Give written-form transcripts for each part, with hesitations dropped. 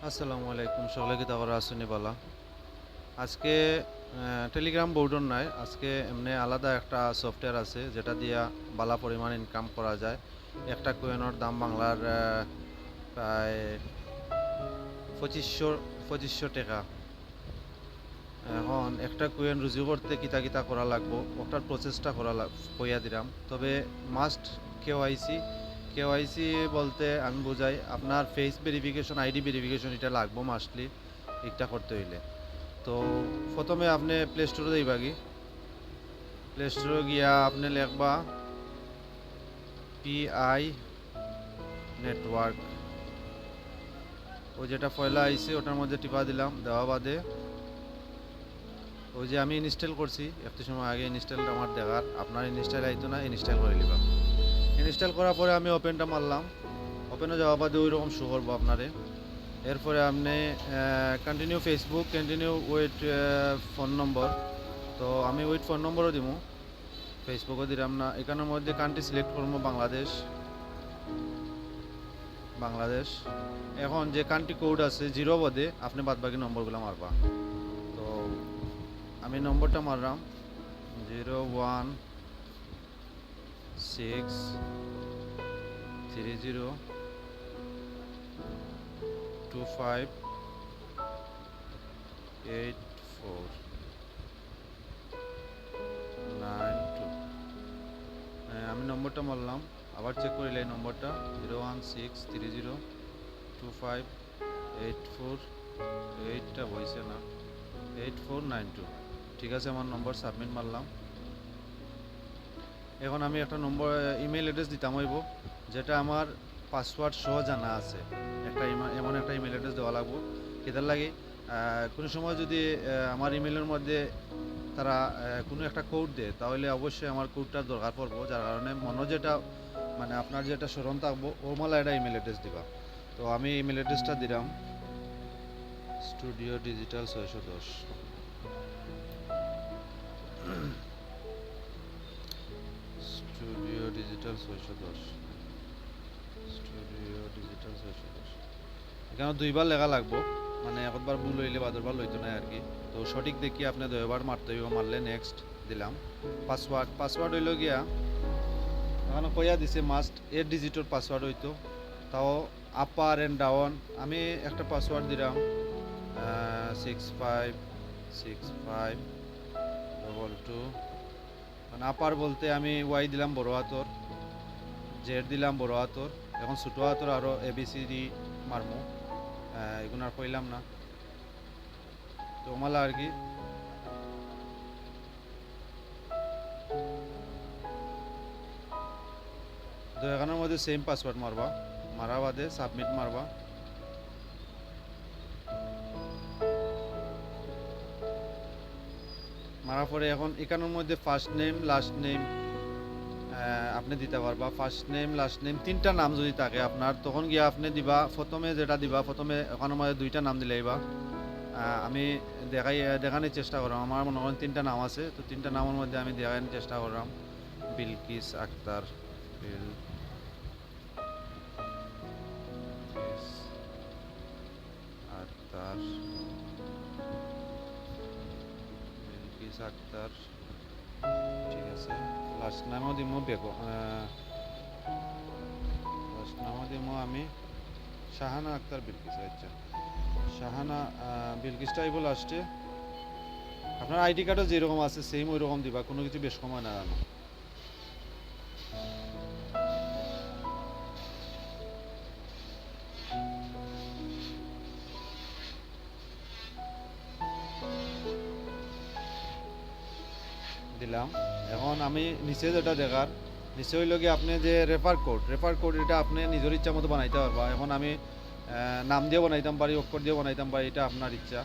আসসালামু আলাইকুম সকলে কি তারপর আসুনি বলা আজকে টেলিগ্রাম বোর্ডর নাই আজকে এমনি আলাদা একটা সফটওয়্যার আছে যেটা দিয়া বালা পরিমাণ ইনকাম করা যায় একটা কয়েনের দাম বাংলার প্রায় 2500 টাকা। এখন একটা কুয়েন রুজু করতে কিতা কিতা করা লাগবো ওটার প্রসেসটা কইয়া দিলাম, তবে মাস্ট কেওয়াইসি বলতে আমি বুঝাই আপনার ফেস ভেরিফিকেশন আইডি ভেরিফিকেশন এটা লাগবো মাস্টলি এটা করতে হইলে। তো প্রথমে আপনি প্লে স্টোরে যাইবা কি প্লে স্টোরে গিয়া আপনি লিখবা পিআই নেটওয়ার্ক, ওই যেটা পয়লা আইছে ওটার মধ্যে টিপা দিলাম, দেওয়া বাদে ওই যে আমি ইনস্টল করছি একটু সময় আগে ইনস্টল আমার দেখার, আপনার ইনস্টল আইতো না ইনস্টল করে নিবা। ইনস্টল করার পরে আমি ওপেনটা মারলাম, ওপেনে যাওয়া বাদে ওই রকম শো করবো আপনারে। এরপরে আপনি continue Facebook, continue with phone নম্বর, তো আমি উইথ ফোন নম্বরও দিব, ফেসবুকও দিলাম না। এখানের মধ্যে কান্ট্রি সিলেক্ট করবো বাংলাদেশ। বাংলাদেশ এখন যে কান্ট্রি কোড আছে জিরো বাদে আপনি বাদবাকি নম্বরগুলো মারবা। তো আমি নম্বরটা মারলাম 01630258492। আমি নম্বরটা মারলাম, আবার চেক করিলে এই নম্বরটা 016302584, এইটটা হয়েছে না, 8492। ঠিক আছে, আমার নম্বর সাবমিট মারলাম। এখন আমি একটা নম্বর ইমেল অ্যাড্রেস দিতাম হইব যেটা আমার পাসওয়ার্ড সহ জানা আছে। একটা এমন একটা ইমেল অ্যাড্রেস দেওয়া লাগবো, কেদার লাগে কোনো সময় যদি আমার ইমেলের মধ্যে তারা কোনো একটা কোড দেয় তাহলে অবশ্যই আমার কোডটার দরকার পড়বো, যার কারণে মনে যেটা মানে আপনার যেটা স্মরণ থাকবো ও মালা একটা ইমেল অ্যাড্রেস দিবা। তো আমি ইমেল অ্যাড্রেসটা দিলাম studio digital 610। Studio digital 610, studio digital 610। এখানে দুইবার লেখা লাগবো, মানে একবার ভুল হইলে বাদরবার লইতো না আর কি। তো সঠিক দেখি আপনি দুইবার মারতে হইব, মারলে নেক্সট দিলাম। পাসওয়ার্ড হইল গিয়া এখানে কইয়া দিছে মাস্ট 8 ডিজিটের পাসওয়ার্ড হইতো, তাও আপার অ্যান্ড ডাউন। আমি একটা পাসওয়ার্ড দিলাম 656522। মানে আপার বলতে আমি ওয়াই দিলাম বড় হাতর, জেড দিলাম বড় হাতর, এখন ছোটো হাতর আরও এবিসিডি মারমু, এগুলো আর কইলাম না। তো মালা আর কি তো এখানের মধ্যে সেম পাসওয়ার্ড মারবা, মারা বাদে সাবমিট মারবা। মারার পরে এখন এখানের মধ্যে ফার্স্ট নেম লাস্ট নেম আপনি দিতে পারবা। ফার্স্ট নেম লাস্ট নেম তিনটা নাম যদি থাকে আপনার, তখন গিয়ে আপনি দিবা প্রথমে যেটা দিবা, প্রথমে এখানের মধ্যে দুইটা নাম দিলেইবা। আমি দেখানোর চেষ্টা করলাম, আমার মনে করেন তিনটা নাম আছে, তো তিনটা নামের মধ্যে আমি দেখানোর চেষ্টা করলাম বিলকিস আক্তার, বিলকিস আক্তার, বিলকিস আক্তার। ঠিক আছে, লাস্ট নামও দিব লাস্ট নামও দিব আমি শাহানা আক্তার বিলকিস। আচ্ছা, শাহানা বিলকিসটা আইব লাস্টে। আপনার আইডি কার্ডও যেরকম আছে সেম ওই রকম দিবা, কোনো কিছু বেশ সময় না জানো। দিলাম। এখন আমি নিচে যেটা দেখার, নিচে হইল গিয়ে আপনি যে রেফার কোড এটা আপনি নিজের ইচ্ছা মতো বানাইতে পারবা। এখন আমি নাম দিয়ে বানাইতাম পারি, অক্ষর দিয়ে বানাইতাম পারি, এটা আপনার ইচ্ছা।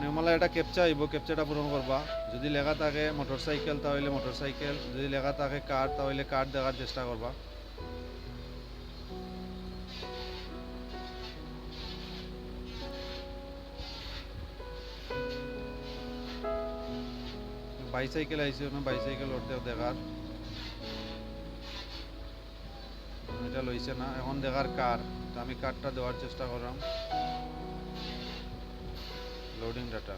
নির্মলা এটা ক্যাপচা আইব, ক্যাপচাটা পূরণ করবা। যদি লেখা থাকে মোটরসাইকেল তাহলে মোটরসাইকেল, যদি লেখা থাকে কার তাহলে কার দেখার চেষ্টা করবা। বাইসাইকেল আইছে না, বাইসাইকেল ওঠতে দেখার, এটা লইছে না, এখন দেখার কার। তো আমি কারটা দেওয়ার চেষ্টা করলাম। Loading data.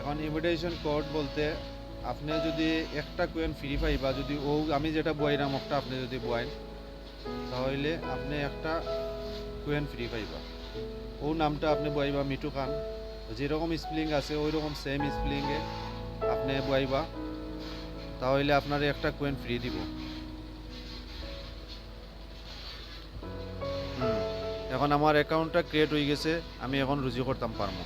এখন ইনভিটেশন কোড বলতে আপনি যদি একটা কোয়েন ফ্রি পাইবা, যদি ও আমি যেটা বইরাম একটা আপনি যদি বয়েন, তাহলে আপনি একটা কোয়েন ফ্রি পাইবা। ও নামটা আপনি বইবা মিঠু খান, যেরকম স্পেলিং আছে ওই রকম সেম স্পেলিংয়ে আপনি বইবা, তাহলে আপনার একটা কোয়েন ফ্রি দিব। এখন আমার অ্যাকাউন্টটা ক্রিয়েট হয়ে গেছে, আমি এখন রুজি করতাম পারবো।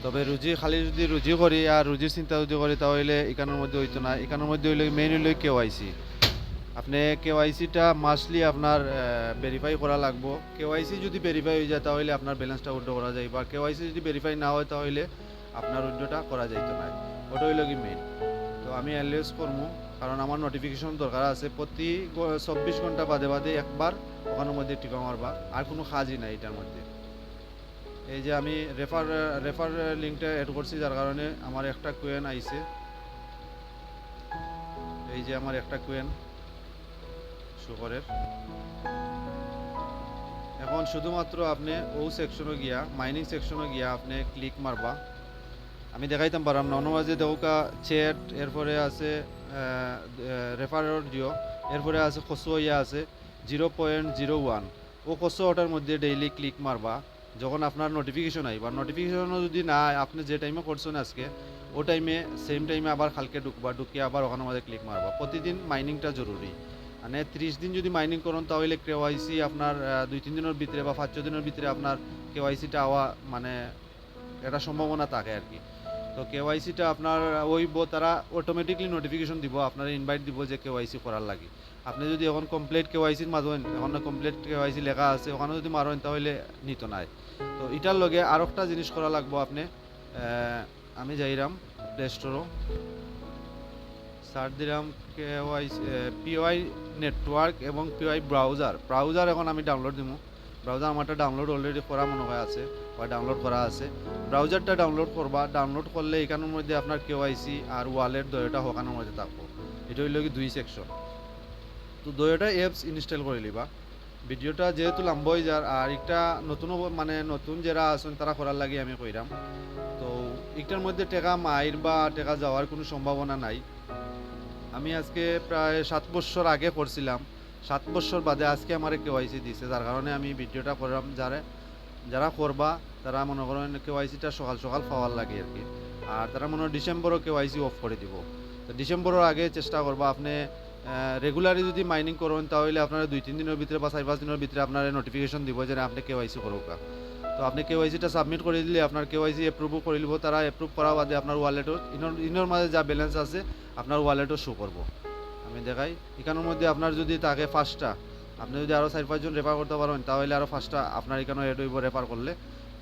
তবে রুজি খালি যদি রুজি করি আর রুজির চিন্তা যদি করি তাহলে এখানের মধ্যে হইতো না। এখানের মধ্যে হইলে মেইন হইলে কেওয়াইসি। আপনি কেওয়াইসিটা মাসলি আপনার ভেরিফাই করা লাগবো। কেওয়াইসি যদি ভেরিফাই হয়ে যায় তাহলে আপনার ব্যালেন্সটা উইথড্র করা যায়, বা কেওয়াইসি যদি ভেরিফাই না হয় তাহলে আপনার উইথড্রটা করা যাইতো না। ওটা হইল কি মেইন। তো আমি অ্যানলিউজ করবো, কারণ আমার নোটিফিকেশন দরকার আছে। প্রতি 24 ঘন্টা বাদে বাদে একবার ওখানের মধ্যে টিপা মারবা, আর কোনো কাজই নাই এটার মধ্যে। এই যে আমি রেফার লিঙ্কটা অ্যাড করছি, যার কারণে আমার একটা কোয়েন আইছে। এই যে আমার একটা কোয়েন শুকরের। এখন শুধুমাত্র আপনি ও সেকশনে গিয়া, মাইনিং সেকশনে গিয়া আপনি ক্লিক মারবা। আমি দেখাইতাম পারাম না, অন্যমাঝে দেউকা চ্যাট, এরপরে আছে রেফারের জিও, এরপরে আছে কসো, ইয়া আছে 0.01। ও কসো ওটার মধ্যে ডেইলি ক্লিক মারবা। যখন আপনার নোটিফিকেশন আইবা, নোটিফিকেশনও যদি না আপনি যে টাইমে করছেন আজকে, ও টাইমে সেম টাইমে আবার কালকে ঢুকবা, ঢুকিয়ে আবার ওখানের মধ্যে ক্লিক মারবা। প্রতিদিন মাইনিংটা জরুরি। মানে 30 দিন যদি মাইনিং করেন তাহলে কেওয়াইসি আপনার 2-3 দিনের ভিতরে বা 5-6 দিনের ভিতরে আপনার কেওয়াইসিটা হওয়া মানে একটা সম্ভাবনা থাকে আর কি। তো কেওয়াইসিটা আপনার তারা অটোমেটিকলি নোটিফিকেশন দিব, আপনারা ইনভাইট দিব যে কেওয়াইসি করার লাগে। আপনি যদি এখন কমপ্লিট কেওয়াইসির মাঝেন, এখন কমপ্লিট কেওয়াইসি লেখা আছে ওখানে যদি মারেন তাহলে নিত নাই। তো এটার লগে আর একটা জিনিস করা লাগবো আপনি। আমি যাইরাম প্লে স্টোরও, সার্চ দিলাম কেওয়াইসি, পিওয়াই নেটওয়ার্ক এবং পিওয়াই ব্রাউজার এখন আমি ডাউনলোড দিব। ব্রাউজার আমারটা ডাউনলোড অলরেডি করা মনে হয় আছে, বা ডাউনলোড করা আছে। ব্রাউজারটা ডাউনলোড করবা, ডাউনলোড করলে এখানের মধ্যে আপনার কেওয়াইসি আর ওয়ালেট দুইটা ওখানের মধ্যে থাকবো। এটা হইল কি 2 সেকশন। তো দুইটা অ্যাপস ইনস্টল করে লিবা। ভিডিওটা যেহেতু লম্বা হয়ে যার, আর একটা নতুন মানে নতুন যারা আছেন তারা করার লাগে আমি কইরাম। তো একটার মধ্যে টাকা মাইর বা টাকা যাওয়ার কোনো সম্ভাবনা নাই। আমি আজকে প্রায় 7 বছর আগে করছিলাম, 7 বছর বাদে আজকে আমার কেওয়াইসি দিছে, যার কারণে আমি ভিডিওটা করলাম। যারা করবা তারা মনে করেন কেওয়াইসিটা সকাল সকাল পাওয়ার লাগে আর কি। আর তারা মনে হয় ডিসেম্বরও কেওয়াইসি অফ করে দিব। তো ডিসেম্বরের আগে চেষ্টা করবা। আপনি রেগুলারলি যদি মাইনিং করেন তাহলে আপনারা 2-3 দিনের ভিতরে বা 4-5 দিনের ভিতরে আপনার নোটিফিকেশন দিব যে আপনি কেওয়াইসি করুকা। তো আপনি কেওয়াইসিটা সাবমিট করে দিলে আপনার কেওয়াইসি অ্যাপ্রুভও করে দিব। তারা অ্যাপ্রুভ করা বাদে আপনার ওয়ালেটও ইনোর মাঝে যা ব্যালেন্স আছে আপনার ওয়ালেটও শো করব। আমি দেখাই এখানের মধ্যে আপনার যদি তাকে 5টা, আপনি যদি আরও 4-5 জন রেফার করতে পারেন তাহলে আরও 5টা আপনার এখানে অ্যাড হইব। রেফার করলে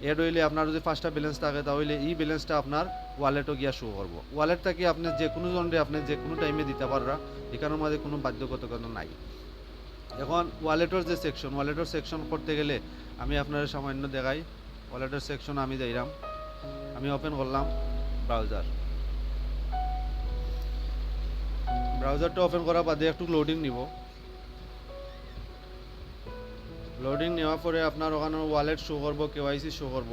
অ্যাড হইলে আপনার যদি 5টা ব্যালেন্স থাকে তাহলে এই ব্যালেন্সটা আপনার ওয়ালেটও গিয়া শো করবো। ওয়ালেটটাকে আপনি যে কোনো জনরে আপনি যে কোনো টাইমে দিতে পাররা, এখানের মধ্যে কোনো বাধ্যবাধকতা নাই। এখন ওয়ালেটের যে সেকশন, ওয়ালেটের সেকশন করতে গেলে আমি আপনার সামান্য দেখাই। ওয়ালেটের সেকশন আমি যাইলাম, আমি ওপেন করলাম ব্রাউজারটা ওপেন করার বাদে একটু লোডিং নিব। লোডিং নেওয়ার পরে আপনার ওখানে ওয়ালেট শো করব, কেওয়াইসি শো করব।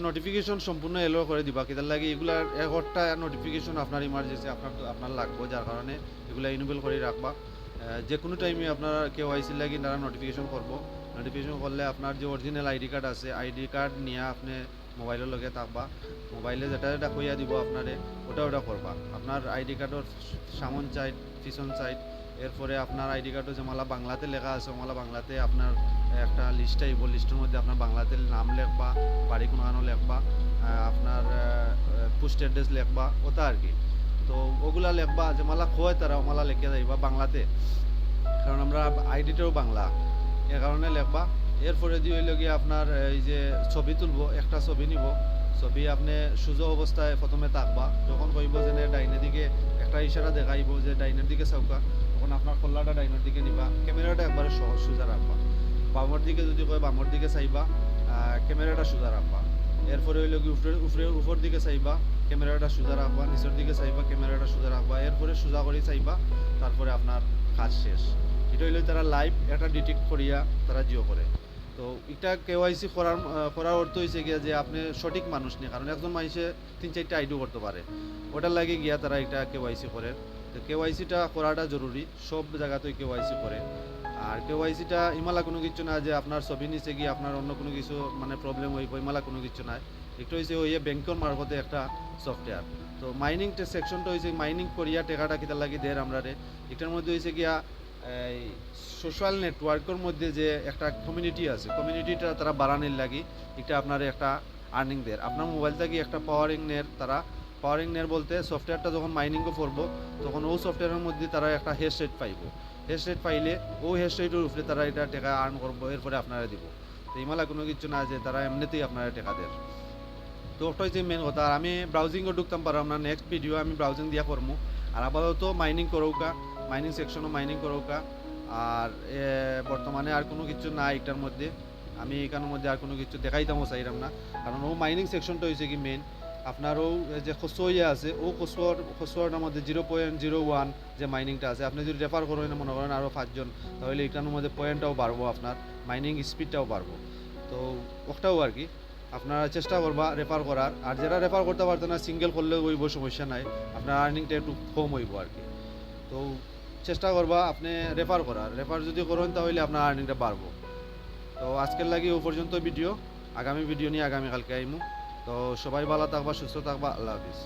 নোটিফিকেশন সম্পূর্ণ এলো করে দিবা। কিতার লাগে এগুলার একটা নোটিফিকেশন আপনার ইমার্জেন্সি আপনার লাগবে, যার কারণে এগুলা ইনেবল করে রাখবা। যে কোনো টাইমে আপনার কেওয়াইসি লাগে তারা নোটিফিকেশন করব। নোটিফিকেশন করলে আপনার যে অরিজিনাল আইডি কার্ড আছে, আইডি কার্ড নিয়ে আপনি মোবাইলের লগে থাকবা। মোবাইলে যেটা কইয়া দিব আপনারে ওটা করবা। আপনার আইডি কার্ডের সামন সাইড, পিছন সাইড, এরপরে আপনার আইডি কার্ডও যেমালা বাংলাতে লেখা আছে ওমালা বাংলাতে আপনার একটা লিস্ট আইব। লিস্টের মধ্যে আপনার বাংলাতে নাম লেখবা, বাড়ি কোনখানো লেখবা, আপনার পোস্ট অ্যাড্রেস লেখবা, ওটা আর কি। তো ওগুলা লেখবা, যেমালা কয় তারা ওমালা লেখে যাইবা বাংলাতে, কারণ আমরা আইডিটাও বাংলা, এ কারণে লেখবা। এরপরে দিয়ে হইল গিয়ে আপনার এই যে ছবি তুলব, একটা ছবি নিব। ছবি আপনি সোজা অবস্থায় প্রথমে থাকবা। যখন কইব যে ডাইনের দিকে একটা ইশারা দেখাইব যে ডাইনের দিকে চৌকা, তখন আপনার কল্লাটা ডাইনের দিকে নিবা, ক্যামেরাটা একবারে সোজা রাখবা। বামর দিকে যদি কয় বামর দিকে চাইবা, ক্যামেরাটা সোজা রাখবা। এরপরে হইলো কি উপর দিকে চাইবা, ক্যামেরাটা সোজা রাখবা, নিচের দিকে চাইবা, ক্যামেরাটা সোজা রাখবা, এরপরে সোজা করে চাইবা, তারপরে আপনার কাজ শেষ। এটা হইলো তারা লাইভ একটা ডিটেক্ট করিয়া তারা জিও করে। তো এটা কেওয়াইসি করার অর্থ হয়েছে গিয়া যে আপনি সঠিক মানুষ নেই, কারণ একজন মানুষে 3-4টা আইডিও করতে পারে, ওটার লাগে গিয়া তারা এটা কেওয়াইসি করে। তো কেওয়াইসিটা করাটা জরুরি, সব জায়গাতেই কেওয়াইসি করে। আর কেওয়াইসিটা ইমালা কোনো কিছু না যে আপনার ছবি নিচে গিয়ে আপনার অন্য কোনো কিছু মানে প্রবলেম হইব, ইমালা কোনো কিছু নাই। একটু হয়েছে ওই ব্যাংকের মারফতে একটা সফটওয়্যার। তো মাইনিং সেকশনটা হয়েছে মাইনিং করিয়া টেকাটা কিতার লাগি দের আমরা রে। এটার মধ্যে হয়েছে গিয়া এই সোশ্যাল নেটওয়ার্কের মধ্যে যে একটা কমিউনিটি আছে, কমিউনিটিটা তারা বাড়ানোর লাগি এটা আপনার একটা আর্নিং দের। আপনার মোবাইল থেকে একটা পাওয়ারিং নের তারা, পাওয়ারিং নের বলতে সফটওয়্যারটা যখন মাইনিংও করবো তখন ও সফটওয়্যারের মধ্যে তারা একটা হেড সেট পাইব। হেড সেট পাইলে ও হেড সেটের উপরে তারা এটা টাকা আর্ন করবো, এরপরে আপনারা দিব। তো ইমালা কোনো কিছু না যে তারা এমনিতেই আপনারা টাকা দেন। তো ওটা হচ্ছে মেন কথা। আর আমি ব্রাউজিংও ঢুকতাম পারলাম না, নেক্সট ভিডিও আমি ব্রাউজিং দিয়া করবো। আর আপাতত মাইনিং করৌকা, মাইনিং সেকশনও মাইনিং করৌকা। আর বর্তমানে আর কোনো কিছু নাই এটার মধ্যে, আমি এখানের মধ্যে আর কোনো কিছু দেখাইতামও চাইলাম না, কারণ ও মাইনিং সেকশনটা হয়েছে কি মেন। আপনারও যে খসুয়া আছে, ও খসুয়াটার মধ্যে 0.01 যে মাইনিংটা আছে, আপনি যদি রেফার করেন মনে করেন আরও 5 জন, তাহলে এটার মধ্যে পয়েন্টটাও বাড়বো, আপনার মাইনিং স্পিডটাও বাড়বো। তো ওটাও আর কি আপনারা চেষ্টা করবা রেফার করার। আর যারা রেফার করতে পারতো না, সিঙ্গেল করলেও হইব, সমস্যা নাই, আপনার আর্নিংটা একটু কম হইব আর কি। তো চেষ্টা করবা আপনি রেফার করার, রেফার যদি করেন তাহলে আপনার আর্নিংটা বাড়বো। তো আজকের লাগি ও পর্যন্ত ভিডিও, আগামী ভিডিও নিয়ে আগামীকালকে আইমু। তো সবাই ভালো থাকবা, সুস্থ থাকবা, আল্লাহ হাফিজ।